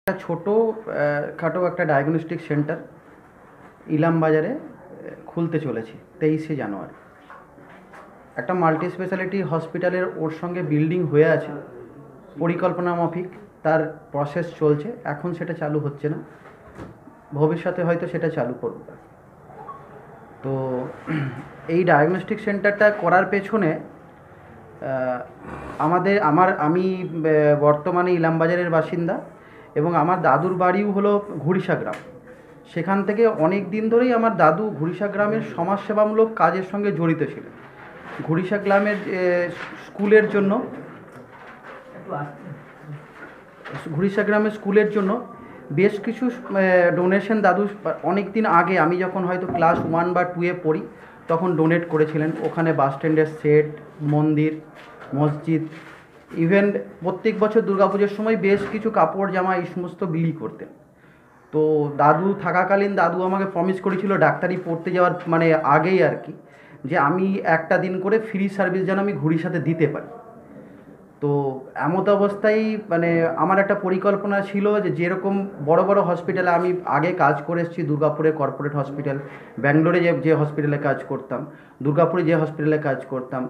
একটা ছোটো খাটো একটা ডায়াগনস্টিক সেন্টার ইলাম বাজারে খুলতে চলেছি 23শে জানুয়ারি। একটা মাল্টি স্পেশালিটি হসপিটালের ওর সঙ্গে বিল্ডিং হয়ে আছে, পরিকল্পনা মাফিক তার প্রসেস চলছে, এখন সেটা চালু হচ্ছে না, ভবিষ্যতে হয়তো সেটা চালু করব। তো এই ডায়াগনস্টিক সেন্টারটা করার পেছনে আমি বর্তমানে ইলামবাজারের বাসিন্দা এবং আমার দাদুর বাড়িও হলো ঘুরিসা গ্রাম। সেখান থেকে অনেক দিন ধরেই আমার দাদু ঘুরিসা গ্রামের সমাজসেবামূলক কাজের সঙ্গে জড়িত ছিলেন। ঘুরিসা গ্রামের ঘুরিসা গ্রামের স্কুলের জন্য বেশ কিছু ডোনেশন দাদু অনেক দিন আগে, আমি যখন হয়তো ক্লাস 1 বা 2-এ পড়ি তখন ডোনেট করেছিলেন। ওখানে বাস স্ট্যান্ডের সেট, মন্দির, মসজিদ, ইভেন প্রত্যেক বছর দুর্গাপুজোর সময় বেশ কিছু কাপড় জামা এই সমস্ত বিলি করতেন। তো দাদু থাকাকালীন দাদু আমাকে প্রমিস করেছিল ডাক্তারি পড়তে যাওয়ার আগেই আর কি, যে আমি একটা দিন করে ফ্রি সার্ভিস যেন আমি ঘুরিসাতে দিতে পারি। তো এমত অবস্থায় আমার একটা পরিকল্পনা ছিল যে যেরকম বড় বড় হসপিটালে আমি আগে কাজ করে এসেছি, দুর্গাপুরে কর্পোরেট হসপিটাল, ব্যাঙ্গালোরে যে হসপিটালে কাজ করতাম, দুর্গাপুরে যে হসপিটালে কাজ করতাম,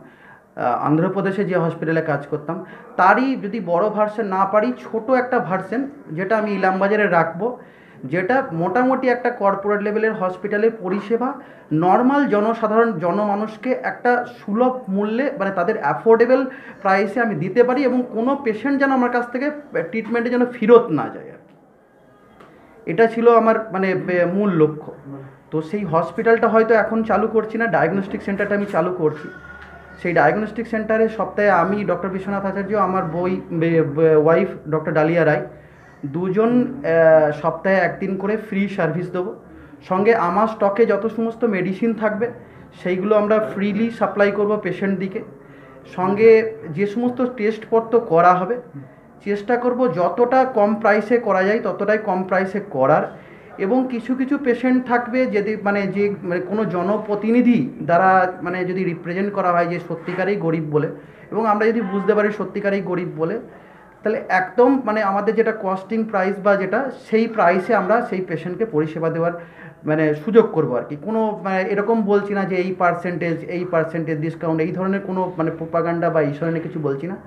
অন্ধ্রপ্রদেশে যে হসপিটালে কাজ করতাম, তারই যদি বড় ভার্সন না পারি, ছোট একটা ভার্সন যেটা আমি ইলামবাজারে রাখবো, যেটা মোটামুটি একটা কর্পোরেট লেভেলের হসপিটালের পরিষেবা নর্মাল জনসাধারণ জনমানুষকে একটা সুলভ মূল্যে তাদের অ্যাফোর্ডেবল প্রাইসে আমি দিতে পারি, এবং কোনো পেশেন্ট যেন আমার কাছ থেকে ট্রিটমেন্টে যেন ফেরত না যায় আর কি। এটা ছিল আমার মূল লক্ষ্য। তো সেই হসপিটালটা হয়তো এখন চালু করছি না, ডায়াগনস্টিক সেন্টারটা আমি চালু করছি। সেই ডায়াগনস্টিক সেন্টারে সপ্তাহে আমি ডক্টর বিশ্বনাথ আচার্য, আমার ওয়াইফ ডক্টর ডালিয়া রায়, দুজন সপ্তাহে একদিন করে ফ্রি সার্ভিস দেবো। সঙ্গে আমার স্টকে যত সমস্ত মেডিসিন থাকবে সেইগুলো আমরা ফ্রিলি সাপ্লাই করব পেশেন্টদিকে। সঙ্গে যে সমস্ত টেস্টপত্র করা হবে চেষ্টা করব যতটা কম প্রাইসে করা যায় ততটাই কম প্রাইসে করার। এবং কিছু কিছু পেশেন্ট থাকবে যদি যে কোনো জনপ্রতিনিধি দ্বারা যদি রিপ্রেজেন্ট করা হয় যে সত্যিকারেই গরিব বলে, এবং আমরা যদি বুঝতে পারি সত্যিকারেই গরিব বলে, তাহলে একদম আমাদের যেটা কস্টিং প্রাইস বা যেটা সেই প্রাইসে আমরা সেই পেশেন্টকে পরিষেবা দেওয়ার সুযোগ করবো আর কি। কোনো এরকম বলছি না যে এই পার্সেন্টেজ ডিসকাউন্ট, এই ধরনের কোনো প্রোপাগান্ডা বা এই ধরনের কিছু বলছি না।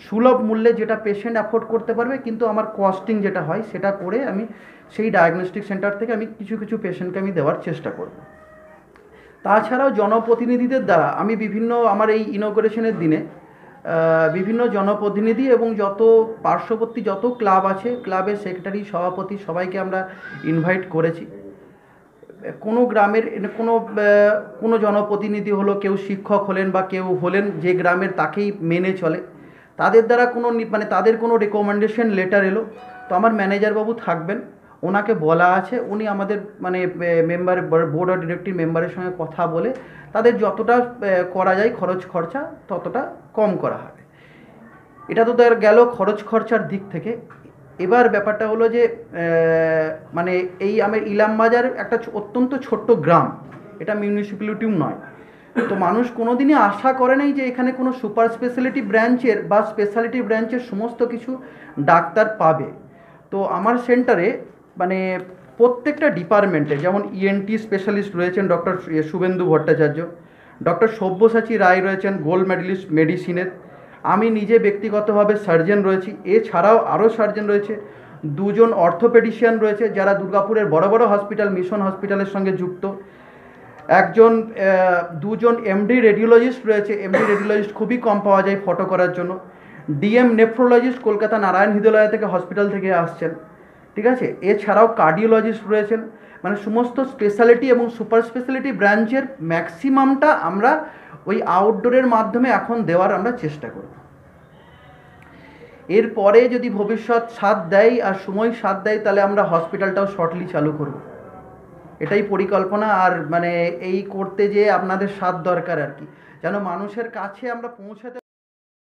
সুলভ মূল্যে যেটা পেশেন্ট অ্যাফোর্ড করতে পারবে, কিন্তু আমার কস্টিং যেটা হয় সেটা করে আমি সেই ডায়াগনস্টিক সেন্টার থেকে আমি কিছু কিছু পেশেন্টকে আমি দেওয়ার চেষ্টা করব। তাছাড়াও জনপ্রতিনিধিদের দ্বারা আমি আমার এই ইনঅগ্রেশনের দিনে বিভিন্ন জনপ্রতিনিধি এবং যত পার্শ্ববর্তী যত ক্লাব আছে, ক্লাবের সেক্রেটারি, সভাপতি, সবাইকে আমরা ইনভাইট করেছি। কোনো গ্রামের কোনো জনপ্রতিনিধি হলো, কেউ শিক্ষক হলেন বা কেউ হলেন যে গ্রামের, তাকেই মেনে চলে, তাদের দ্বারা কোনো তাদের কোনো রেকমেন্ডেশন লেটার এলো, তো আমার ম্যানেজারবাবু থাকবেন, ওনাকে বলা আছে, উনি আমাদের মেম্বার, বোর্ড অফ ডিরেক্টর মেম্বারের সঙ্গে কথা বলে তাদের যতটা করা যায় খরচ খরচা ততটা কম করা হবে। এটা তো তার গেল খরচ খরচার দিক থেকে। এবার ব্যাপারটা হলো যে এই আমার ইলামবাজার একটা অত্যন্ত ছোট্ট গ্রাম, এটা মিউনিসিপ্যালিটিও নয়। তো মানুষ কোনো দিনই আশা করে নাই যে এখানে কোনো সুপার স্পেশালিটি ব্রাঞ্চের বা স্পেশালিটি ব্রাঞ্চের সমস্ত কিছু ডাক্তার পাবে। তো আমার সেন্টারে প্রত্যেকটা ডিপার্টমেন্টে, যেমন ইএনটি স্পেশালিস্ট রয়েছেন ডক্টর শুভেন্দু ভট্টাচার্য, ডক্টর সব্যসাচী রায় রয়েছেন গোল্ড মেডেলিস্ট মেডিসিনের, আমি নিজে ব্যক্তিগতভাবে সার্জন রয়েছি, এছাড়াও আরও সার্জন রয়েছে, দুজন অর্থোপেডিশিয়ান রয়েছে যারা দুর্গাপুরের বড় বড় হসপিটাল, মিশন হসপিটালের সঙ্গে যুক্ত, দুজন এমডি রেডিওলজিস্ট রয়েছে। এমডি রেডিওলজিস্ট খুবই কম পাওয়া যায় ফটো করার জন্য। ডিএম নেফ্রোলজিস্ট কলকাতা নারায়ণ হৃদয়ালয় থেকে হসপিটাল থেকে আসছেন, ঠিক আছে। এছাড়াও কার্ডিওলজিস্ট রয়েছেন। সমস্ত স্পেশালিটি এবং সুপার স্পেশালিটি ব্রাঞ্চের ম্যাক্সিমামটা আমরা ওই আউটডোরের মাধ্যমে এখন দেওয়ার আমরা চেষ্টা করব। এরপরে যদি ভবিষ্যৎ সাথ দেয় আর সময় সাথ দেয়, তাহলে আমরা হসপিটালটাও শর্টলি চালু করব, এটাই পরিকল্পনা। আর এই করতে যেয়ে আপনাদের সাথ দরকার আর কি, যেন মানুষের কাছে আমরা পৌঁছাতে